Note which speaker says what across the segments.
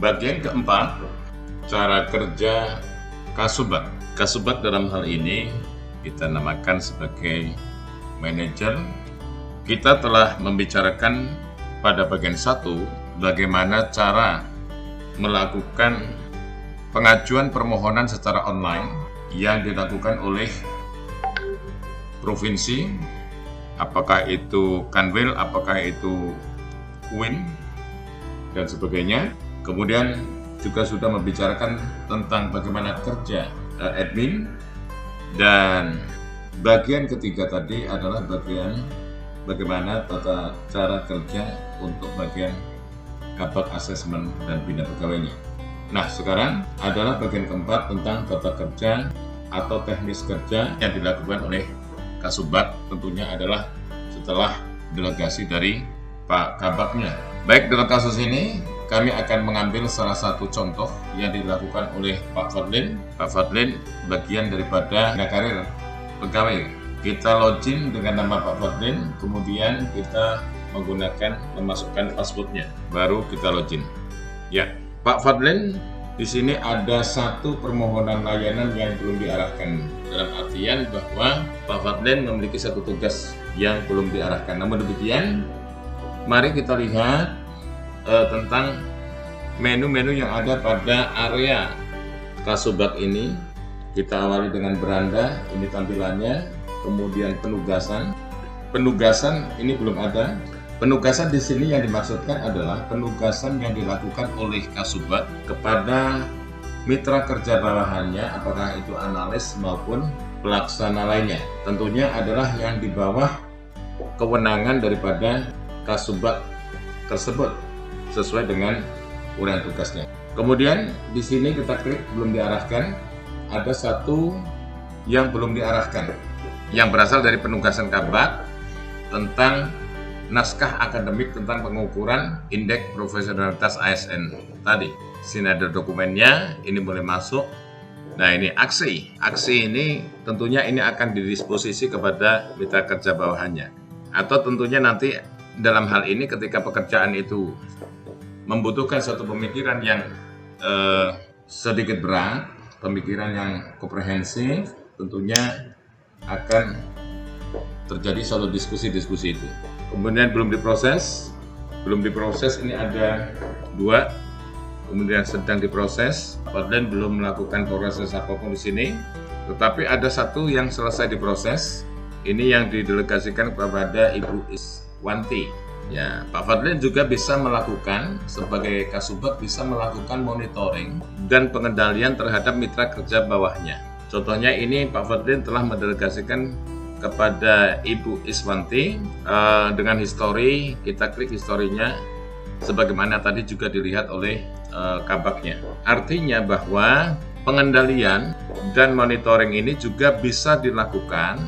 Speaker 1: Bagian keempat, cara kerja Kasubag. Kasubag dalam hal ini kita namakan sebagai manajer. Kita telah membicarakan pada bagian 1 bagaimana cara melakukan pengajuan permohonan secara online yang dilakukan oleh provinsi, apakah itu Kanwil, apakah itu UIN, dan sebagainya. Kemudian juga sudah membicarakan tentang bagaimana kerja admin, dan bagian ketiga tadi adalah bagaimana tata cara kerja untuk bagian Kabag Asesmen dan Bina Pegawainya. Nah, sekarang adalah bagian keempat tentang tata kerja atau teknis kerja yang dilakukan oleh Kasubag, tentunya adalah setelah delegasi dari Pak Kabagnya. Baik, dalam kasus ini kami akan mengambil salah satu contoh yang dilakukan oleh Pak Fadlin. Pak Fadlin bagian daripada karir pegawai. Kita login dengan nama Pak Fadlin, kemudian kita memasukkan passwordnya, baru kita login. Ya, Pak Fadlin, di sini ada satu permohonan layanan yang belum diarahkan, dalam artian bahwa Pak Fadlin memiliki satu tugas yang belum diarahkan. Namun demikian, mari kita lihat tentang menu-menu yang ada pada area Kasubag ini. Kita awali dengan beranda, ini tampilannya, kemudian penugasan. Penugasan ini belum ada. Penugasan di sini yang dimaksudkan adalah penugasan yang dilakukan oleh Kasubag kepada mitra kerja bawahannya, apakah itu analis maupun pelaksana lainnya. Tentunya adalah yang di bawah kewenangan daripada Kasubag tersebut sesuai dengan uraian tugasnya. Kemudian di sini kita klik belum diarahkan, ada satu yang belum diarahkan yang berasal dari penugasan Kabag tentang naskah akademik tentang pengukuran indeks profesionalitas ASN tadi. Sini ada dokumennya, ini boleh masuk. Nah, ini aksi. Aksi ini tentunya ini akan didisposisi kepada mitra kerja bawahannya. Atau tentunya nanti dalam hal ini ketika pekerjaan itu membutuhkan satu pemikiran yang sedikit berat, pemikiran yang komprehensif, tentunya akan terjadi suatu diskusi-diskusi itu. Kemudian belum diproses ini ada 2, kemudian sedang diproses, dan belum melakukan proses apapun di sini, tetapi ada satu yang selesai diproses. Ini yang didelegasikan kepada Ibu Iswanti. Ya, Pak Fadlin juga bisa melakukan, sebagai Kasubag bisa melakukan monitoring dan pengendalian terhadap mitra kerja bawahnya. Contohnya ini Pak Fadlin telah mendelegasikan kepada Ibu Iswanti dengan histori. Kita klik historinya sebagaimana tadi juga dilihat oleh Kabagnya. Artinya bahwa pengendalian dan monitoring ini juga bisa dilakukan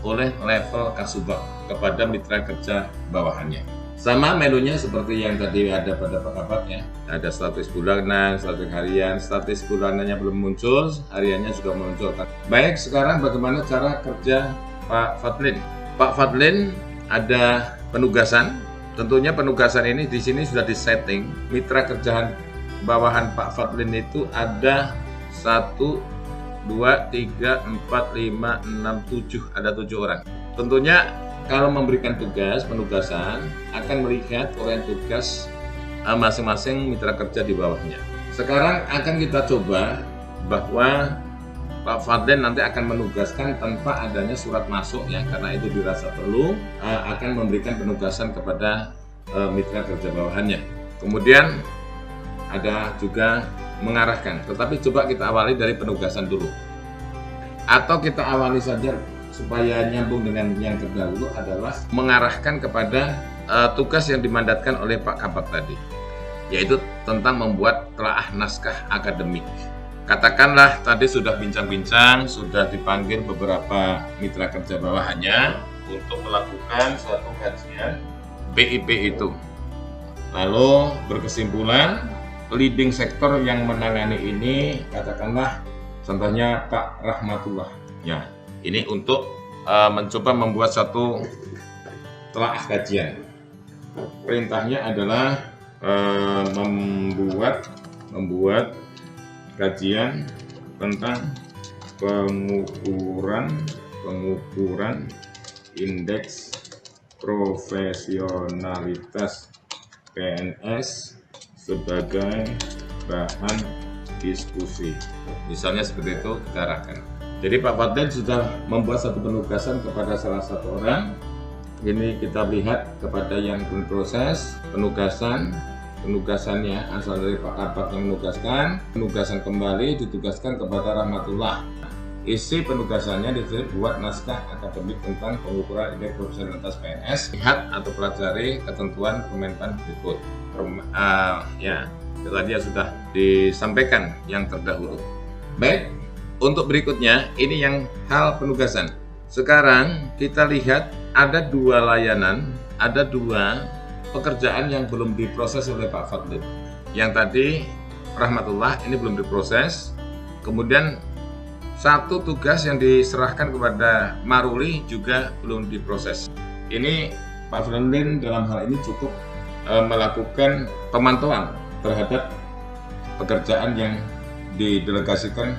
Speaker 1: oleh level Kasubag kepada mitra kerja bawahannya. Sama menunya seperti yang tadi ada pada Pak Kabag ya. Ada status bulanan, status harian. Status bulanannya belum muncul, hariannya sudah muncul. Baik, sekarang bagaimana cara kerja Pak Fadlin? Pak Fadlin ada penugasan. Tentunya penugasan ini di sini sudah disetting. Mitra kerjaan bawahan Pak Fadlin itu ada 1, 2, 3, 4, 5, 6, 7. Ada 7 orang. Tentunya kalau memberikan penugasan akan melihat uraian tugas masing-masing mitra kerja di bawahnya. Sekarang akan kita coba bahwa Pak Fadlin nanti akan menugaskan tanpa adanya surat masuk ya, karena itu dirasa perlu, akan memberikan penugasan kepada mitra kerja bawahannya. Kemudian ada juga mengarahkan, tetapi coba kita awali dari penugasan dulu. Atau kita awali saja supaya nyambung dengan yang terdahulu adalah mengarahkan kepada tugas yang dimandatkan oleh Pak Kabag tadi, yaitu tentang membuat telaah naskah akademik. Katakanlah tadi sudah bincang-bincang, sudah dipanggil beberapa mitra kerja bawahannya untuk melakukan suatu kajian BIP itu. Lalu berkesimpulan, leading sektor yang menangani ini katakanlah contohnya Pak Rahmatullah. Ya, ini untuk mencoba membuat satu telaah kajian. Perintahnya adalah membuat membuat kajian tentang pengukuran indeks profesionalitas PNS sebagai bahan diskusi. Misalnya seperti itu kita arahkan. Jadi Pak Fadil sudah membuat satu penugasan kepada salah satu orang. Ini kita lihat kepada yang berproses penugasannya asal dari Pak Kabak yang menugaskan, penugasan kembali ditugaskan kepada Rahmatullah. Isi penugasannya dibuat naskah akademik tentang pengukuran indeks profesionalitas PNS. Lihat atau pelajari ketentuan Kemenpan berikut. Ya, tadi sudah disampaikan yang terdahulu. Baik, untuk berikutnya ini yang hal penugasan. Sekarang kita lihat ada dua layanan, ada dua pekerjaan yang belum diproses oleh Pak Fadil. Yang tadi Rahmatullah ini belum diproses. Kemudian satu tugas yang diserahkan kepada Maruli juga belum diproses. Ini Pak Fadil dalam hal ini cukup melakukan pemantauan terhadap pekerjaan yang didelegasikan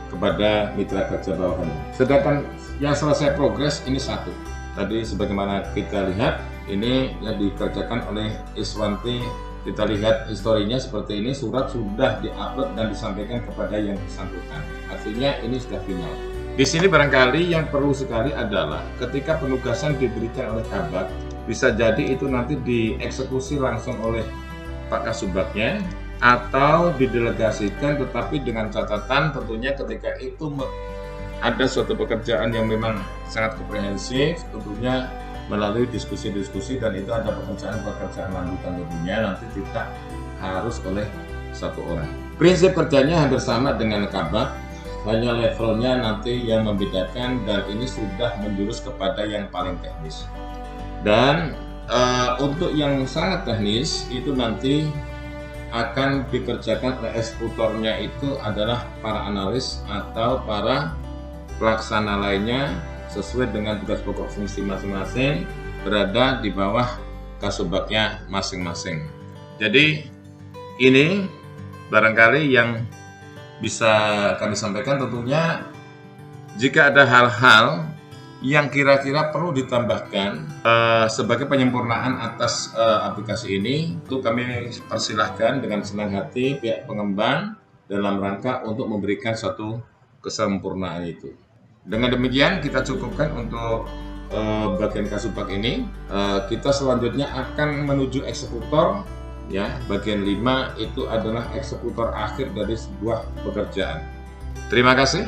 Speaker 1: kepada mitra kerja bawahannya. Sedangkan yang selesai progres ini satu. Tadi sebagaimana kita lihat ini yang dikerjakan oleh Iswanti. Kita lihat historinya seperti ini, surat sudah diupload dan disampaikan kepada yang bersangkutan. Artinya ini sudah final. Di sini barangkali yang perlu sekali adalah ketika penugasan diberikan oleh Kabak, bisa jadi itu nanti dieksekusi langsung oleh Pak Kasubagnya atau didelegasikan, tetapi dengan catatan tentunya ketika itu ada suatu pekerjaan yang memang sangat komprehensif, tentunya melalui diskusi-diskusi, dan itu ada pekerjaan lanjutan tentunya nanti tidak harus oleh satu orang. Prinsip kerjanya hampir sama dengan Kabak, hanya levelnya nanti yang membedakan, dan ini sudah menjurus kepada yang paling teknis. Dan untuk yang sangat teknis itu nanti akan dikerjakan oleh eksekutornya, itu adalah para analis atau para pelaksana lainnya sesuai dengan tugas pokok fungsi masing-masing, berada di bawah Kasubagnya masing-masing. Jadi ini barangkali yang bisa kami sampaikan. Tentunya jika ada hal-hal yang kira-kira perlu ditambahkan sebagai penyempurnaan atas aplikasi ini, itu kami persilahkan dengan senang hati pihak pengembang dalam rangka untuk memberikan satu kesempurnaan itu. Dengan demikian kita cukupkan untuk bagian Kasubag ini. Kita selanjutnya akan menuju eksekutor. Ya, bagian 5 itu adalah eksekutor akhir dari sebuah pekerjaan. Terima kasih.